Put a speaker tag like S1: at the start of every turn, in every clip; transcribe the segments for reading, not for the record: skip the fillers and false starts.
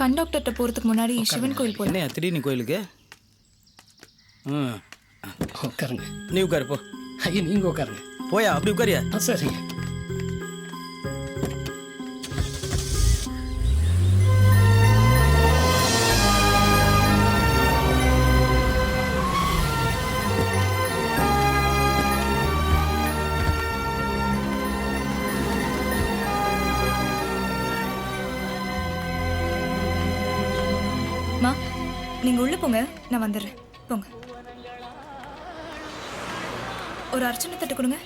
S1: கண்டக்டர்கிட்ட போகிறதுக்கு முன்னாடி சிவன் கோயில் போகலாம்.
S2: என்ன திடீர்னு கோயிலுக்கு?
S3: உட்காருங்க.
S2: நீ உட்காரு போ.
S3: ஐயா நீங்கள் உட்காருங்க.
S2: போயா அப்படி உட்காரியா?
S3: சரிங்க.
S1: மா நீங்கள் உள்ளே போங்க, நான் வந்துடுறேன். போங்க. ஒரு அர்ச்சனை தட்டு கொடுங்க.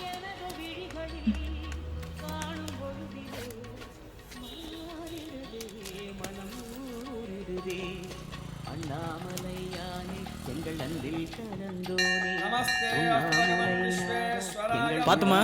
S2: பாத்துமா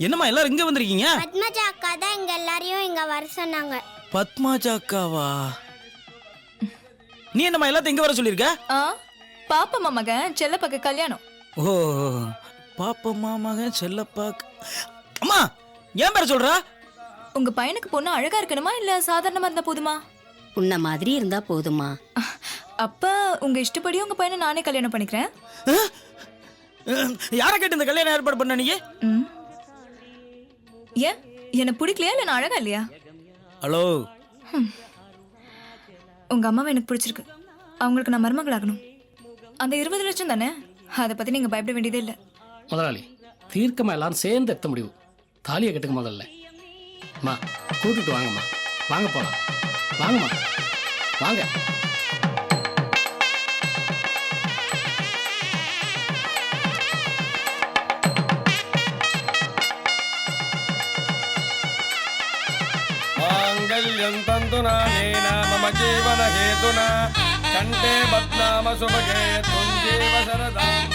S2: என்னம்மா எல்லாரும் இங்க வந்திருக்கீங்க?
S4: பத்மஜா அக்கா தான் எங்க எல்லாரையும் இங்க வர சொன்னாங்க.
S2: பத்மாஜா அக்காவா? நீ என்னம்மா எல்லாத்தையும் இங்க வர சொல்லிருக்க?
S1: பாப்பம்மா மகன் செல்லப்பாக்கு கல்யாணம்.
S2: ஓ பாப்பம்மா மகன் செல்லப்பாக்கு. அம்மா ஏன் பேர சொல்ற?
S1: உங்க பையனுக்கு பொண்ணு அழகா இருக்கணுமா இல்ல சாதாரணமா இருந்தா போதுமா?
S5: உன்ன மாதிரி இருந்தா போதுமா?
S1: அப்ப உங்க இஷ்டப்படி உங்க பையனை நானே கல்யாணம் பண்ணிக்கிறேன்.
S2: யார கேட்டு இந்த கல்யாணம் ஏற்பாடு பண்ண நீ?
S1: ஏன் எனக்கு பிடிக்கலையா இல்ல நான் அழகா இல்லையா?
S2: ஹலோ,
S1: உங்க அம்மாவை எனக்கு பிடிச்சிருக்கு. அவங்களுக்கு நான் மருமகள் ஆகணும். அந்த 20 லட்சம் தானே, அதை பத்தி நீங்க பயப்பட வேண்டியதே இல்லை.
S3: முதலாளி தீர்க்கமா எல்லாரும் சேர்ந்து எடுத்த முடிவு. தாலியை கட்டுக்க முதல்ல. அம்மா கூட்டிட்டு வாங்கம்மா. வாங்க போலாம். வாங்கம்மா வாங்க.
S6: மாங்கல்யம் தந்துனா நேனா மம ஜீவன ஹேதுனா கண்டே பத்நாம சுபகே துஞ்சேவ சரதாம்.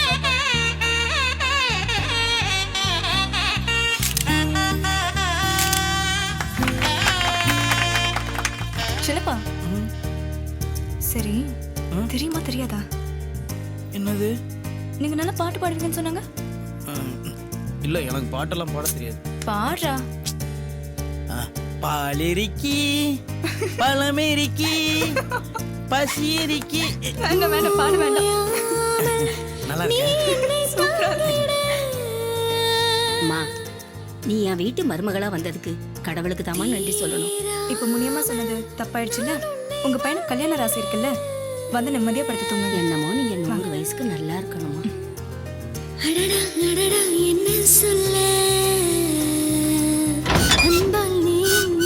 S1: சிலப்பா, சரி தெரியுமா தெரியாதா?
S2: என்னது?
S1: நீங்க நல்லா பாட்டு பாடுவீங்கன்னு சொன்னாங்க.
S2: இல்ல எனக்கு பாட்டெல்லாம் பாட தெரியாது.
S1: பாடுறா.
S2: பாலிருக்கி பழமெரிக்கி பசியரிக்கி.
S1: வேண்டாம் வேண்டாம் பாட வேண்டாம்.
S2: நல்லா இருக்கு.
S5: அம்மா நீ என் வீட்டு மருமகளா வந்ததுக்கு கடவுளுக்கு தாமா நன்றி சொல்லணும்.
S1: இப்ப முனியம்மா சொன்னது தப்பாயிடுச்சுல்ல. உங்க பையனுக்கு கல்யாண ராசி இருக்குல்ல, வந்து நிம்மதியா படுத்து தூங்குங்க.
S5: என்னமோ நீங்க 100 வயசுக்கு நல்லா இருக்கணுமா?
S4: அடடா அடடா என்ன சொல்ல அன்பால் நீ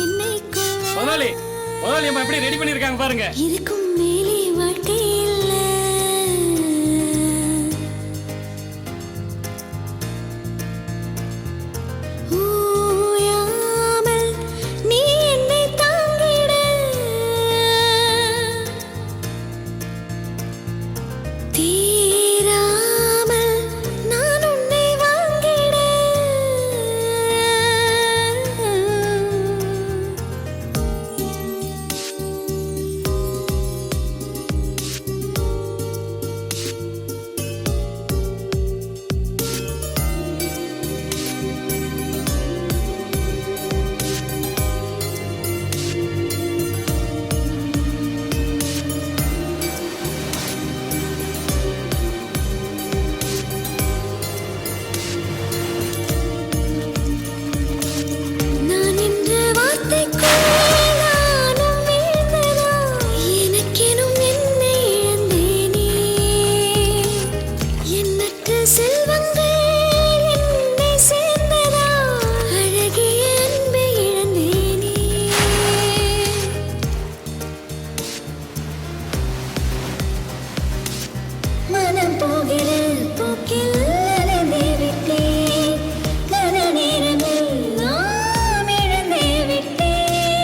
S4: என்னை கொல்ல.
S3: முதலாளி முதலாளி அம்மா எப்படி ரெடி பண்ணிருக்காங்க பாருங்க.
S4: இருக்கும் மேலே வாழ்க்கை இல்ல. ஊயாமல் நீ என்னை தாங்கிட. தீராமல் நான் உன்னை வாங்கிட. நான் என்ற வார்த்தைக்குள்ளே நானும் வீழ்ந்ததா? எனக்கெனும் என்னை இழந்தேனே. எண்ணற்ற செல்வங்கள் என்னை சேர்ந்ததா? அழகிய அன்பை இழந்தேனே. மனம் போகிற போக்கில் அலைந்தே விட்டேன். கன நேரமெல்லாம் இழந்தே விட்டேன்.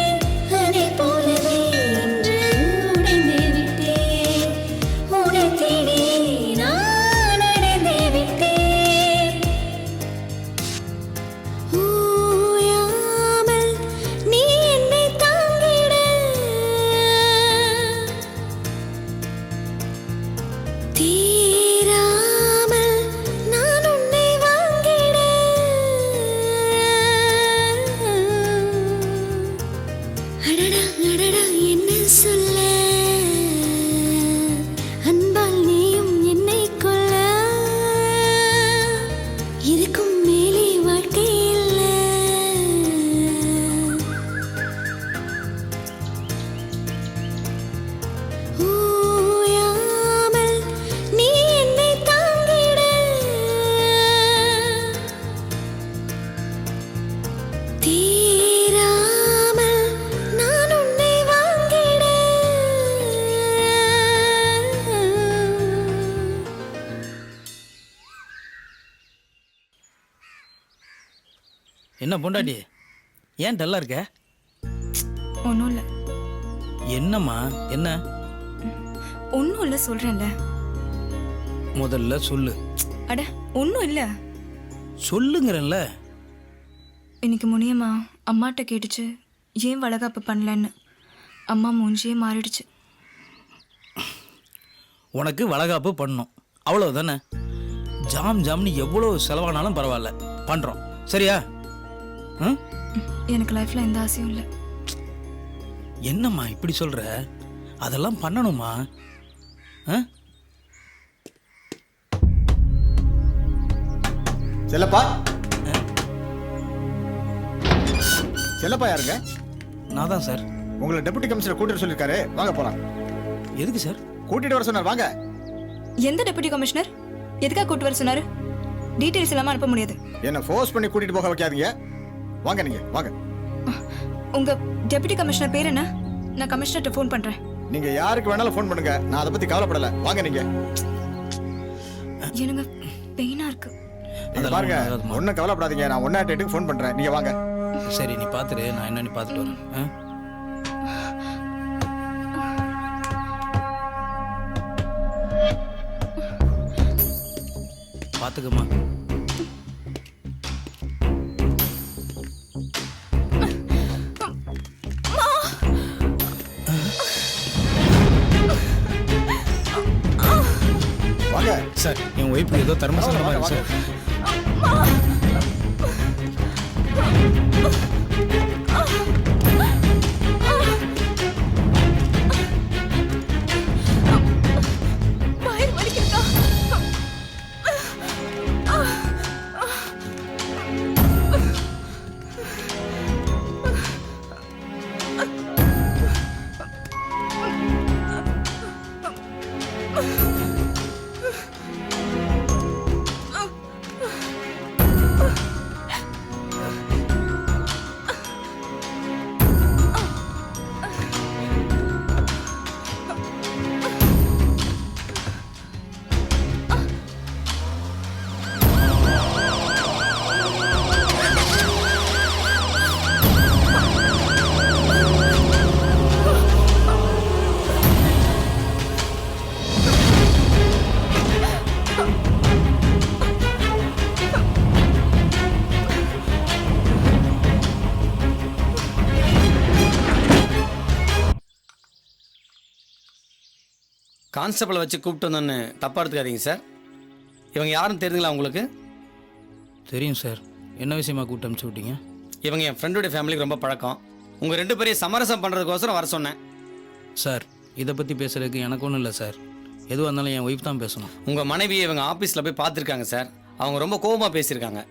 S4: இதற்கும் மேலே வாழ்க்கை இல்லை. ஓயாமல் நீ என்னை தாங்கிட, தீராமல் நான் உன்னை வாங்கிட.
S2: என்ன பொண்டாட்டி, ஏன் டல்லா இருக்க?
S1: ஒன்றும் இல்லை.
S2: என்னம்மா என்ன?
S1: ஒன்றும் இல்லை சொல்கிறேன்ல.
S2: முதல்ல சொல்லு.
S1: அட ஒன்றும் இல்லை.
S2: சொல்லுங்கிறல்ல.
S1: இன்னைக்கு முனியம்மா அம்மாட்ட கேட்டுச்சு ஏன் வளகாப்பு பண்ணலன்னு. அம்மா மூஞ்சியே மாறிடுச்சு.
S2: உனக்கு வளகாப்பு பண்ணணும் அவ்வளவுதானே. ஜாம்னு எவ்வளோ செலவானாலும் பரவாயில்ல, பண்ணுறோம். சரியா? ம்,
S1: எனக்கு லைஃப்பில் எந்த ஆசையும் இல்லை.
S2: என்னம்மா இப்படி சொல்ற? அதெல்லாம் பண்ணணுமா? ஆ?
S7: செல்லப்பா, செல்லப்பா யாருங்க?
S2: நான் தான் சார்.
S7: உங்களை டெபுட்டி கமிஷனர் கூட்டிட்டு சொல்லிருக்காரு, வாங்க போலாம்.
S2: எதுக்கு சார்?
S7: கூட்டிட்டு வர சொன்னார், வாங்க.
S1: எந்த டெபுட்டி கமிஷனர்? எதுக்காக கூட்டு வர சொன்னாரு? டீட்டெயில்ஸ் இல்லாமல் அனுப்ப முடியாது.
S7: என்ன ஃபோர்ஸ் பண்ணி கூட்டிட்டு போக வைக்காதீங்க. வாங்க, நீங்க வாங்க.
S1: உங்க டெபுட்டி கமிஷனர் பேர் என்ன? நான் கமிஷனர்கிட்ட ஃபோன் பண்றேன்.
S7: நீங்க யாருக்கு வேணாலும் ஃபோன் பண்ணுங்க, நான் அதை பத்தி கவலைப்படல. வாங்க நீங்க.
S1: எனக்கு பெயினா இருக்கு.
S7: நீங்க பாருங்க, ஒன்னும் கவலைப்படாதீங்க. நான் 108க்கு ஃபோன் பண்றேன், நீங்க வாங்க.
S2: சரி, நீ பார்த்துட்டு நான் என்னன்னு பார்த்துட்டு வரேன். ஆ? பார்த்துக்கம்மா.
S7: வாங்க
S2: சார், என் ஒய்ஃபுக்கு ஏதோ தர்மசங்கடமா இருக்கு சார்.
S8: கான்ஸ்டபிளை வச்சு கூப்பிட்டு வந்தோன்னு தப்பாக எடுத்துக்காதீங்க சார். இவங்க யாரும் தெரியுதுங்களா உங்களுக்கு?
S2: தெரியும் சார். என்ன விஷயமா கூப்பிட்டு அனுப்பிச்சு விட்டீங்க?
S8: இவங்க என் ஃப்ரெண்டோடைய ஃபேமிலிக்கு ரொம்ப பழக்கம். உங்கள் 2 பேரையும் சமரசம் பண்ணுறதுக்கோசரம் வர சொன்னேன்.
S2: சார், இதை பற்றி பேசுறதுக்கு எனக்கு ஒன்றும் இல்லை சார். எதுவாக இருந்தாலும் என் ஒய்ஃப் தான் பேசணும்.
S8: உங்கள் மனைவியை இவங்க ஆஃபீஸில் போய் பார்த்துருக்காங்க சார். அவங்க ரொம்ப கோபமாக பேசியிருக்காங்க.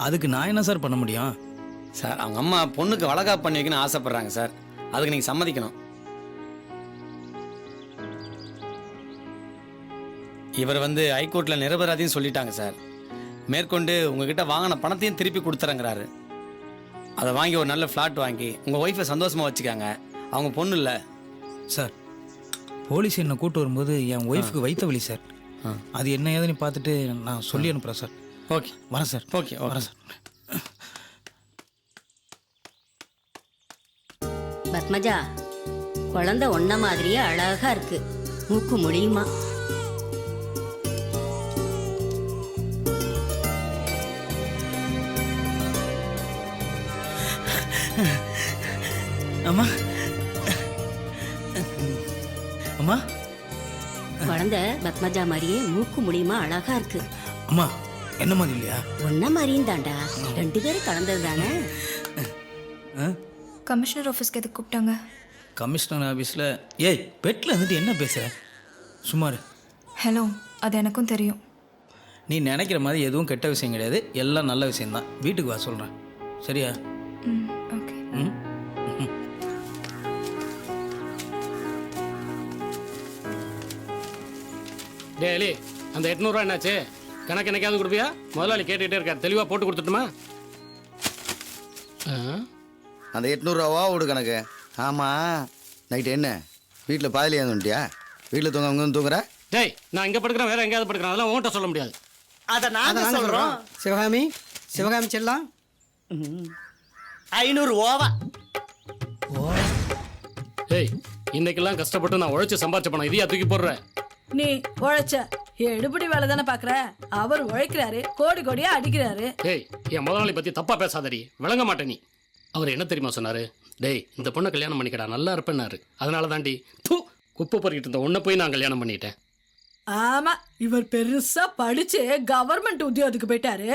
S2: அதுக்கு நான் என்ன சார் பண்ண முடியும்?
S8: சார், அவங்க அம்மா பொண்ணுக்கு வளகாப்பு பண்ணி வைக்கணும்னு ஆசைப்பட்றாங்க சார். அதுக்கு நீங்கள் சம்மதிக்கணும். இவர் ஹைகோர்ட்டில் நிரபராதின்னு சொல்லிட்டாங்க சார். மேற்கொண்டு உங்ககிட்ட வாங்கின பணத்தையும் திருப்பி கொடுத்துறங்கிறாரு. அதை வாங்கி ஒரு நல்ல ஃப்ளாட் வாங்கி உங்கள் ஒய்ஃபை சந்தோஷமாக வச்சுக்காங்க. அவங்க பொண்ணு இல்லை
S2: சார். போலீஸ் என்னை கூட்டு வரும்போது என் ஒய்ஃபுக்கு வைத்த வழி சார். அது என்ன ஏதுன்னு பார்த்துட்டு நான் சொல்லி அனுப்புகிறேன் சார்.
S8: ஓகே,
S2: வரேன் சார்.
S8: ஓகே,
S2: வரேன் சார்.
S5: பத்மஜா, குழந்தை ஒன்ன மாதிரியே அழகா இருக்கு. மூக்கு முடியுமா?
S2: அம்மா, அம்மா,
S5: குழந்தை பத்மஜா மாதிரியே மூக்கு முடியுமா அழகா இருக்கு.
S2: அம்மா, என்ன மாதிரி இல்லையா?
S5: ஒன்ன மாதிரியும் தாண்டா. 2 பேரும் கலந்தது தானே.
S1: கமிஷனர் ஆஃபீஸ்க்கு எதுக்கு கூப்பிட்டாங்க?
S2: கமிஷனர் ஆஃபீஸில் ஏய் பெட்டில் இருந்துட்டு என்ன பேசுகிற? சுமார்.
S1: ஹலோ, அது எனக்கும் தெரியும்.
S2: நீ நினைக்கிற மாதிரி எதுவும் கெட்ட விஷயம் கிடையாது, எல்லாம் நல்ல விஷயம்தான். வீட்டுக்கு வா சொல்கிறேன், சரியா?
S1: ம் ஓகே.
S2: ம்.
S3: டேலி, அந்த 800 ரூபா என்னாச்சு? கணக்கு என்னைக்காவது கொடுப்பியா? முதலாளி கேட்டுக்கிட்டே இருக்கார், தெளிவாக போட்டு கொடுத்துட்டுமா?
S7: அந்த 800 ரூபாவா விடு கணக்கு. ஆமாம், நைட்டு என்ன வீட்டில் பாதிலே வந்துட்டியா? வீட்டில் தூங்க அவங்க தூங்குற?
S3: டேய், நான் இங்கே படுக்கிறேன், வேற எங்கேயாவது படுக்கிறேன், அதெல்லாம் உன்கிட்ட சொல்ல முடியாது.
S9: அதை நாங்க சொல்றோம். சிவகாமி, சிவகாமி செல்லாம் 500 ஓவா.
S3: டேய், இன்னைக்கெல்லாம் கஷ்டப்பட்டு நான் உழைச்சு சம்பாதிச்ச பணம் இதையா தூக்கி போடுறேன்?
S10: நீ உழைச்ச எடுபடி வேலை தானே பாக்குற. அவர் உழைக்கிறாரு, கோடி கோடியா அடிக்கிறாரு.
S3: டேய், என் முதலாளி பத்தி தப்பா பேசாதடி, விளங்க மாட்டே நீ. அவர் என்ன தெரியுமா சொன்னாரு? டேய், இந்த பொண்ணை கல்யாணம் பண்ணிக்கடா, நல்லா இருப்பேன்னாரு. அதனால தாண்டி குப்பை பொறிக்கிட்டு இருந்த உன்னை போய் நான் கல்யாணம் பண்ணிட்டேன்.
S10: ஆமா, இவர் பெருசா படிச்சு கவர்மெண்ட் உத்தியோகத்துக்கு போயிட்டாரு.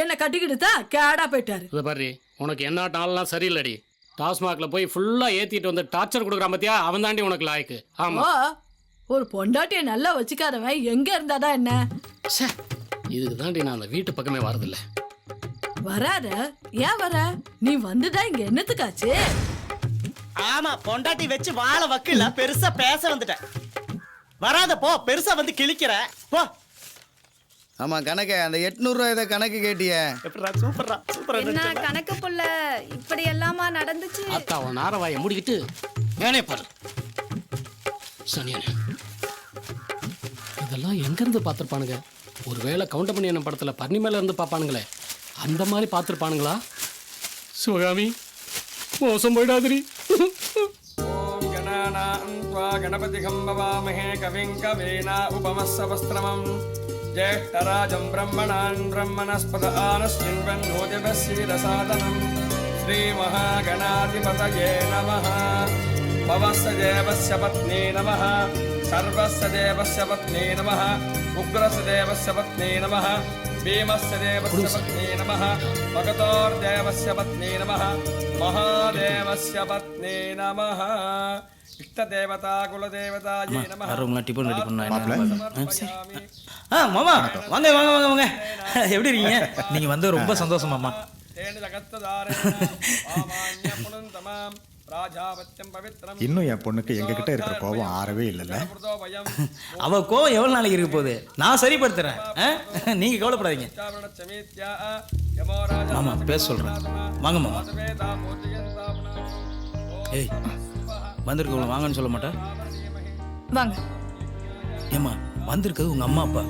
S10: என்ன கட்டிக்கிட்டு தான் கேடா போயிட்டாரு.
S3: இதை பாரு, உனக்கு என்ன ஆள்லாம் சரியில்லடி. டாஸ்மாக்ல போய் ஃபுல்லா ஏத்திட்டு வந்து டார்ச்சர் கொடுக்குறான் பத்தியா, அவன் தாண்டி உனக்கு லாய்க்கு. ஆமா,
S10: ஓ, ஒரு பொண்டாட்டிய நல்லா வச்சுக்காதவன் எங்க இருந்தாதான் என்ன?
S3: இதுக்கு தாண்டி நான் அந்த வீட்டு பக்கமே வரதில்லை.
S10: வராத, ஏன் வர? நீ வந்துதான் இங்க என்னத்துக்காச்சு?
S9: ஆமா, பொண்டாட்டி வச்சு வாழ வக்கில்ல, பெருசா பேச வந்துட்டேன். வராத போ, பெருசா வந்து கிழிக்கிற போ.
S7: ஆமாம் கணக்கு, அந்த 800 ரூபா இதை கணக்கு கேட்டியே.
S9: எப்படிடா, சூப்பர்ரா, சூப்பரா.
S11: என்ன கணக்கு புள்ள இப்படி எல்லாமா நடந்துச்சு?
S3: அத்தா அவன் நாரவாயை மூடிக்கிட்டு வேலையை பாரு. சனியனே, இதெல்லாம் எங்கேருந்து பார்த்துருப்பானுங்க? ஒருவேளை கவுண்டமணி என்ன படத்தில் பன்னி மேலே இருந்து பார்ப்பானுங்களே, அந்த மாதிரி பார்த்துருப்பானுங்களா? சிவகாமி, மோசம் போயிடாதிரி.
S6: ஓம் கணானாம் த்வா கணபதிகம் பவாமஹே கவிம் கவேனா உபமஸ்ஸவஸ்திரமம் ஜேஷ்டராஜம் பிரம்மணான் பிரம்மணஸ்பத ஆனஸ்மின்வன்னோதிபஸ்ஸீரசாதனம் ஸ்ரீமஹாகணாதிபதயே நமः. பவஸ்ஸ தேவஸ்ய பத்னே நமः, சர்வஸ்ய தேவஸ்ய பத்னே நமः, உக்ரஸ்ய தேவஸ்ய பத்னே நமः, भीमस्य देवस्य पत्नी नमः, भगतोर्देवस्य पत्नी नमः, महादेवस्य पत्नी नमः. इष्टदेवता कुलदेवतायै नमः.
S2: வரவங்களாம் டிஃபன் ரெடி பண்ணா
S7: மாப்பிள்ளை.
S2: மாமா வாங்க வாங்க வாங்க வாங்க. எப்படி இருக்கீங்க? நீங்கள் வந்து ரொம்ப சந்தோஷம் மாமா.
S6: तेन जगत्तदारेण वामान्यपुनन्तमां राजावत्यं पवित्रं.
S7: இன்னும் என் பொண்ணுக்கு எங்ககிட்ட இருக்கிற கோபம் ஆறவே இல்லைல்ல.
S2: அவ கோவம் எவ்வளோ நாளைக்கு இருக்க போகுது? நான் சரிப்படுத்துறேன், நீங்கள் கவலைப்படாதீங்க. மாமா பேச சொல்கிறேன், வாங்க மாமா. ஏய், வந்திருக்கவங்கள வாங்கன்னு சொல்ல மாட்டேன்?
S1: வாங்க.
S2: ஏம்மா, வந்திருக்கிறது உங்கள் அம்மா அப்பா.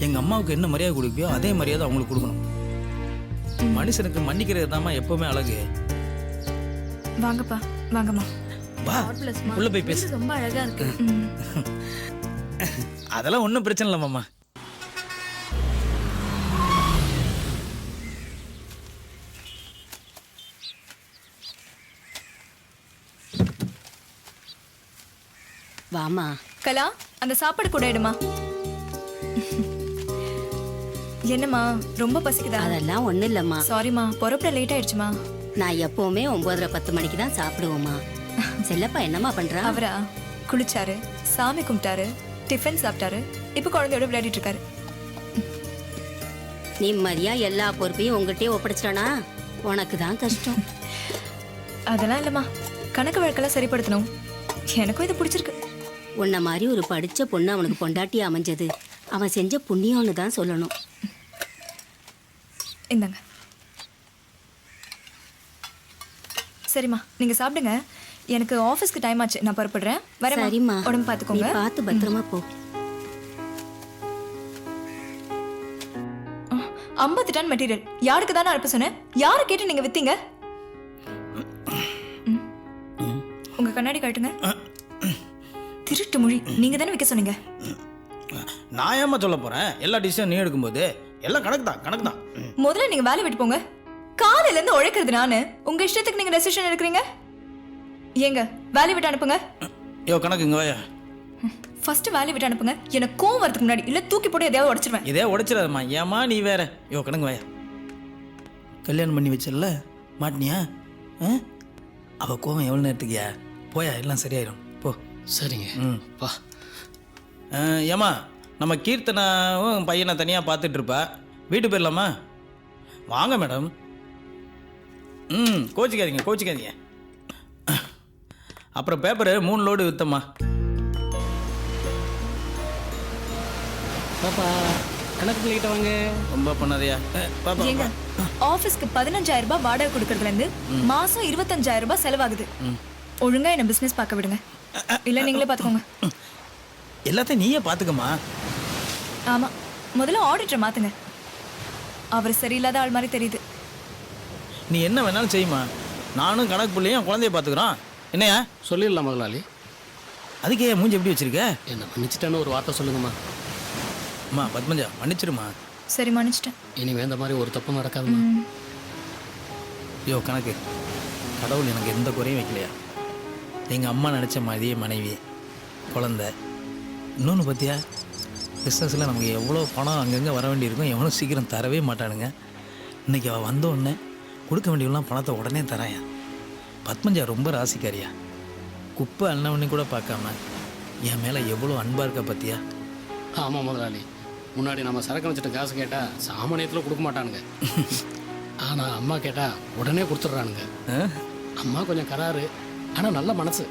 S2: எங்கள் அம்மாவுக்கு என்ன மரியாதை கொடுப்பியோ அதே மரியாதை அவங்களுக்கு கொடுக்கணும். மனுஷனுக்கு மன்னிக்கிறது தாம்மா எப்பவுமே அழகு.
S1: வாங்கப்பா, வாங்கம்மா.
S2: வா, உள்ள போய் பேசு.
S10: ரொம்ப அழகா இருக்கு.
S2: அதெல்லாம் ஒன்றும் பிரச்சனை இல்லை மாமா.
S5: வாமா.
S1: கலா, அந்த சாப்பாடு கூட எடுமா. என்னம்மா, ரொம்ப பசிக்குதா?
S5: அதெல்லாம் ஒண்ணும் இல்லம்மா.
S1: சாரிம்மா, புறப்பட லேட் ஆயிடுச்சுமா.
S5: நான் எப்பவுமே 9:30-10 மணிக்கு தான் சாப்பிடுவோம்மா. செல்லப்பா என்னம்மா பண்றா?
S1: அவரா குளிச்சாரு, சாமி கும்பிட்டாரு, டிஃபன் சாப்பிட்டாரு, இப்போ குழந்தையோட விளையாடிட்டு இருக்காரு.
S5: நிம்மதியா எல்லா பொறுப்பையும் உங்ககிட்டயே ஒப்படைச்சிட்டானா உனக்கு தான் கஷ்டம்.
S1: அதெல்லாம் இல்லைம்மா, கணக்கு வழக்கெல்லாம் சரிப்படுத்தணும். எனக்கும் இது பிடிச்சிருக்கு.
S5: உன்ன மாதிரி ஒரு படிச்ச பொண்ணு அவனுக்கு பொண்டாட்டி அமைஞ்சது அவன் செஞ்ச புண்ணியம்னு தான் சொல்லணும்.
S1: இந்தாங்க. சரிம்மா, நீங்க சாப்பிடுங்க. எனக்கு ஆஃபீஸ்க்கு டைம் ஆச்சு, நான் புறப்படுறேன். வரேன்.
S5: சரிம்மா,
S1: உடம்பு
S5: நீ
S1: பார்த்துக்கோங்க.
S5: பார்த்து பத்திரமா போ.
S1: 50 டன் மெட்டீரியல் யாருக்கு தானே அனுப்ப சொன்னேன்? யாரை கேட்டு நீங்க வித்தீங்க? உங்க கண்ணாடி காட்டுங்க. திருட்டு மொழி, நீங்க தானே விற்க சொன்னீங்க.
S2: நான் ஏமா சொல்ல போறேன்? எல்லா டிசிஷன் நீ எடுக்கும்போது எல்லாம் கணக்கு தான், கணக்கு தான்.
S1: முதல்ல நீங்க வேலை விட்டு போங்க. காலையில இருந்து உழைக்கிறது நானு, உங்க இஷ்டத்துக்கு நீங்க டெசிஷன் எடுக்கிறீங்க. ஏங்க, வேலை விட்டு அனுப்புங்க.
S2: யோ கணக்கு இங்க வாயா.
S1: ஃபர்ஸ்ட் வேலை விட்டு அனுப்புங்க. எனக்கு கோவம் வரதுக்கு முன்னாடி, இல்ல தூக்கி போட்டு எதையாவது உடைச்சிருவேன்.
S2: இதே உடைச்சிடாதம்மா. ஏமா நீ வேற. யோ கணக்கு வாயா. கல்யாணம் பண்ணி வச்சல மாட்டினியா? அவ கோவம் எவ்வளோ நேரத்துக்கியா? போயா, எல்லாம் சரியாயிடும் போ.
S3: சரிங்க.
S2: ம்
S3: வா.
S2: ஏமா, நம்ம கீர்த்தனாவும் பையனை தனியாக பார்த்துட்டு இருப்பா. வீட்டு போயிடலாமா? வாங்க மேடம். கோச்சிக்காதீங்க கோச்சிக்காதீங்க. அப்புறம் பேப்பரு 3 லோடு விற்றம்மா.
S3: பாப்பா கணக்கு பிள்ளைகிட்ட வாங்க.
S2: ரொம்ப பண்ணாதையா. பாப்பா
S1: ஏங்க ஆபீஸ்க்கு 15,000 ரூபாய் வாடகை கொடுக்கறதுல இருந்து மாசம் 25,000 ரூபாய் செலவாகுது. ஒழுங்கா என்ன பிசினஸ் பார்க்க விடுங்க, இல்ல நீங்களே பாத்துக்கோங்க.
S2: எல்லாத்தையும் நீயே பார்த்துக்கம்மா.
S1: ஆமா, முதல்ல ஆடிட்டர் மாத்துங்க. அவர் சரியில்லாத ஆள் மாதிரி தெரியுது.
S2: நீ என்ன வேணாலும் செய்யுமா. நானும் கணக்கு பிள்ளையும் குழந்தைய பார்த்துக்குறோம். என்னையா
S3: சொல்லிடலாம் முதலாளி.
S2: அதுக்கு ஏன் மூஞ்சி எப்படி வச்சிருக்க?
S3: என்ன மன்னிச்சிட்டேன்னு ஒரு வார்த்தை சொல்லுங்கம்மா.
S2: அம்மா பத்மஜா மன்னிச்சிருமா.
S1: சரி மன்னிச்சிட்டேன்.
S3: இனிமே இந்த மாதிரி ஒரு தப்பு நடக்காதுமா.
S2: ஐயோ கணக்கு, கடவுள் எனக்கு எந்த குறையும் வைக்கலையா? எங்கள் அம்மா நினச்ச மாதிரியே மனைவி, குழந்த. இன்னொன்று பார்த்தியா, பிஸ்னஸில் நமக்கு எவ்வளோ பணம் அங்கங்கே வர வேண்டியிருக்கும், எவனும் சீக்கிரம் தரவே மாட்டானுங்க. இன்றைக்கி அவள் வந்த உடனே கொடுக்க வேண்டியவெல்லாம் பணத்தை உடனே தராயா. பத்மஜா ரொம்ப ராசிக்காரியா. குப்பை அண்ணவனி கூட பார்க்காம என் மேலே எவ்வளோ அன்பாக இருக்க பார்த்தியா?
S3: ஆமாம் முதலாளி, முன்னாடி நம்ம சரக்கு வச்சுட்டு காசு கேட்டால் சாமானியத்தில் கொடுக்க மாட்டானுங்க. ஆனால் அம்மா கேட்டால் உடனே கொடுத்துட்றானுங்க. அம்மா கொஞ்சம் கராரு, ஆனால் நல்ல மனசு.